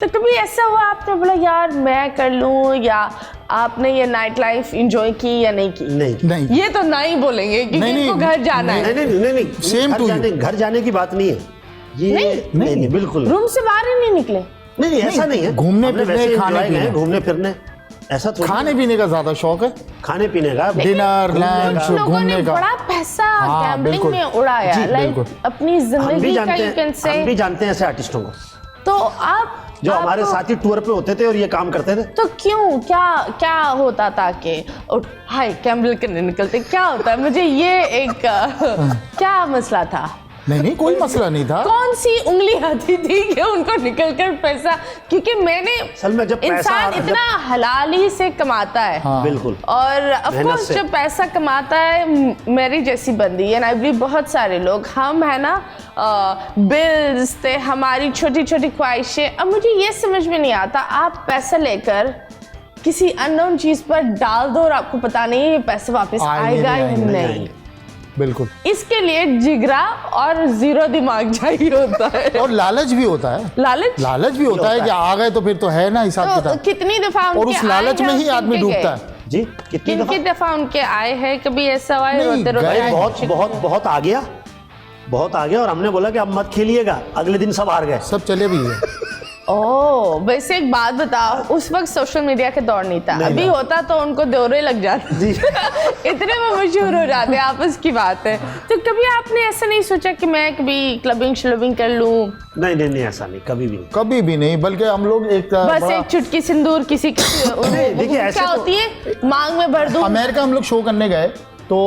तो कभी ऐसा हुआ आपने बोला यार मैं कर लूं, या आपने ये नाइट लाइफ एंजॉय की या नहीं की? नहीं ये तो नहीं बोलेंगे क्योंकि इनको घर जाना है। नहीं सेम टू घर जाने की बात नहीं है ये। नहीं बिल्कुल रूम से बाहर ही नहीं निकले? नहीं ऐसा नहीं है। घूमने हमने फिरने, वैसे खाने enjoy गए, पीने। घूमने फिरने ऐसा थोड़ी खाने पीने का ज्यादा शौक है, खाने पीने का डिनर लंच लोगों ने घूमने का। बड़ा पैसा हाँ, गैम्बलिंग बिल्कुल। में उड़ाया, जी, लाइक बिल्कुल। अपनी हम भी जिंदगी का जानते यू कैन हैं, से। हम भी जानते हैं ऐसे आर्टिस्टों को तो आप जो हमारे आपको- साथी टूर पे होते थे और ये काम करते थे। तो क्यों, क्या होता था कि हाय गैम्बल करने निकलते? क्या होता है, मुझे ये एक क्या मसला था? नहीं कोई मसला नहीं था। कौन सी उंगली आती थी कि उनको निकल कर पैसा, क्योंकि मैंने असल में जब पैसा इंसान इतना हलाली से कमाता है। हाँ। बिल्कुल और ऑफ मेहनत कोर्स से। जब पैसा कमाता है, मेरी जैसी बंदी एंड आई बिलीव बहुत सारे लोग, हम है ना बिल्स थे, हमारी छोटी छोटी ख्वाहिशें। अब मुझे ये समझ में नहीं आता, आप पैसा लेकर किसी अननोन चीज पर डाल दो और आपको पता नहीं है ये पैसा वापस आएगा या नहीं। बिल्कुल, इसके लिए जिगरा और जीरो दिमाग चाहिए होता है और लालच भी होता है। लालच भी होता है कि आ गए तो फिर तो है ना हिसाब तो किताब। कितनी दफा और उनके उस लालच आए में हैं ही और आदमी किनके डूबता गए? है। जी कितनी किनकी दफा उनके आए हैं? कभी ऐसा हुआ है नहीं, रोते रोते गए आए? बहुत आ गया, बहुत आ गया। और हमने बोला कि अब मत खेलिएगा, अगले दिन सब हार गए। सब चले भी है। ओह, वैसे एक बात बताओ, उस वक्त सोशल मीडिया के दौर नहीं था। अभी होता तो उनको दौरे लग जाते इतने वो मशहूर हो जाते, आपस की बात है। तो कभी आपने ऐसा नहीं सोचा कि मैं कभी क्लबिंग श्लबिंग कर लूं? नहीं ऐसा नहीं, कभी भी नहीं। कभी भी नहीं, बल्कि हम लोग एक बस एक चुटकी सिंदूर किसी देखिए, ऐसे क्या तो- होती है, मांग में भर दूं। अमेरिका हम लोग शो करने गए तो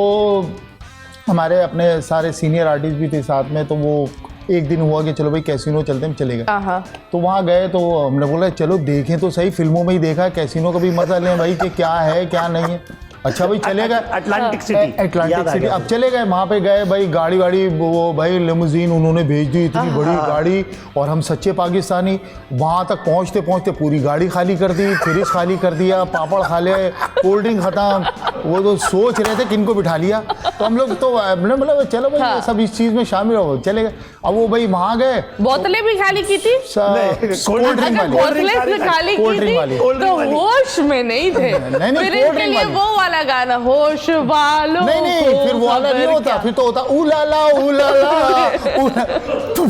हमारे अपने सारे सीनियर आर्टिस्ट भी थे साथ में, तो वो एक दिन हुआ कि चलो भाई कैसीनो चलते हैं, हम चले गए। तो वहाँ गए तो हमने बोला चलो देखें तो सही, फिल्मों में ही देखा, कैसीनो का भी मजा लें भाई कि क्या है क्या नहीं है। अच्छा भाई चले गए अटलांटिक सिटी, अटलांटिक सिटी। अब चले गए वहाँ पे गए भाई, गाड़ी वो भाई लिमोजीन उन्होंने भेज दी, इतनी बड़ी गाड़ी, और हम सच्चे पाकिस्तानी वहाँ तक पहुँचते पहुँचते पूरी गाड़ी खाली कर दी, फ्रिज खाली कर दिया, पापड़ खा ले, कोल्ड ड्रिंक खत्म। वो तो सोच रहे थे किनको बिठा लिया, तो हम लोग तो हमने बोला चलो भाई सब इस चीज़ में शामिल हो, चले गए। अब वो भाई वहाँ गए, बोतलें भी खाली की थी, कोल्ड ड्रिंक अगर वाली, बोतलें खाली कोल्ड की ड्रिंक थी वाली। तो होश में नहीं थे। नहीं, फिर कोल्ड इनके ड्रिंक लिए वाली। वो वाला गाना, होश वालों नहीं को फिर वो वाला नहीं खबर होता, क्या। फिर तो होता उलाला तो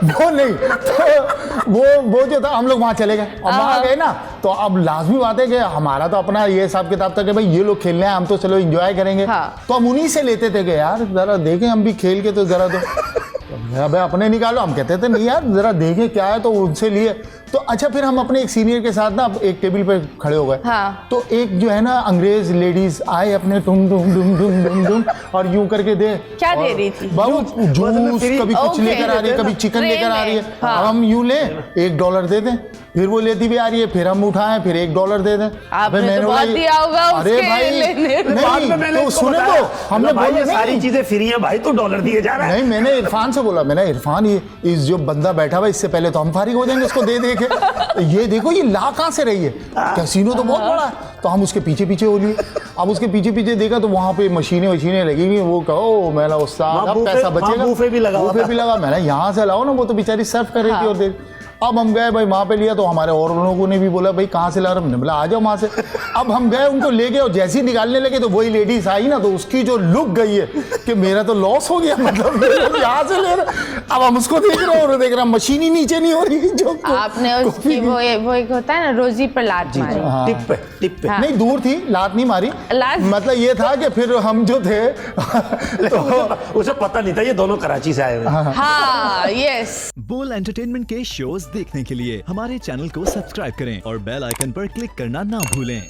वो नहीं, तो वो जो था, हम लोग वहाँ चले गए और वहाँ गए ना, तो अब लाजमी बात है कि हमारा तो अपना ये हिसाब किताब था कि भाई ये लोग खेलने हैं, हम तो चलो एंजॉय करेंगे। तो हम उन्हीं से लेते थे कि यार जरा देखें हम भी खेल के, तो जरा तो भाई अपने निकालो। हम कहते थे नहीं यार जरा देखें क्या है, तो उनसे लिए। तो अच्छा फिर हम अपने एक सीनियर के साथ ना एक टेबल पे खड़े हो गए। तो एक जो है ना अंग्रेज लेडीज आए अपने टुम टुम टुम टुम टुम टुम और यूं करके दे, क्या दे रही थी? बाबू जूस, कभी कुछ लेकर आ रही है, कभी चिकन लेकर आ रही है। अब हम यूं ले $1 दे दें, फिर वो लेती भी आ रही है, फिर हम उठाएं, फिर $1 दे दें। आपने तो बहुत दिया होगा अरे उसके भाई लेने। नहीं, तो सुने तो हमने बोला सारी चीजें फ्री हैं भाई, तो $1 दिए जा रहा है। नहीं, मैंने इरफान से बोला, मैंने इरफान ये इस जो बंदा बैठा हुआ इससे पहले तो हम फारिग हो जाएंगे इसको दे के। ये देखो ये ला कहाँ से रही है, कैसीनो तो बहुत बड़ा है। तो हम उसके पीछे पीछे हो लिए। अब उसके पीछे पीछे देखा तो वहाँ पे मशीनें लगी हुई। वो कहो मैंने उस्ताद अब पैसा बचेगा, बूफे भी लगा, बूफे भी लगा। मैंने यहाँ से लाओ ना, वो तो बेचारी सर्व कर रही थी और देख। अब हम गए भाई वहाँ पे लिया, तो हमारे और लोगों ने भी बोला भाई कहाँ से ला रहे, हमने बोला आ जाओ वहाँ से। अब हम गए उनको ले गए और जैसे ही निकालने लगे तो वही लेडीज आई ना, तो उसकी जो लुक गई है कि मेरा तो लॉस हो गया, मतलब यहाँ से ले रहे। अब हम उसको देख रहे हैं और देख रहे हैं मशीन ही नीचे नहीं हो रही। जो आपने उसकी वो एक होता है ना, रोजी पर लात मारी। टिप पे नहीं दूर थी, लात नहीं मारी। मतलब ये था कि फिर हम जो थे तो उसे पता नहीं था ये दोनों कराची से आए हुए। हाँ यस। बोल एंटरटेनमेंट के शोज देखने के लिए हमारे चैनल को सब्सक्राइब करें और बेल आइकन पर क्लिक करना ना भूलें।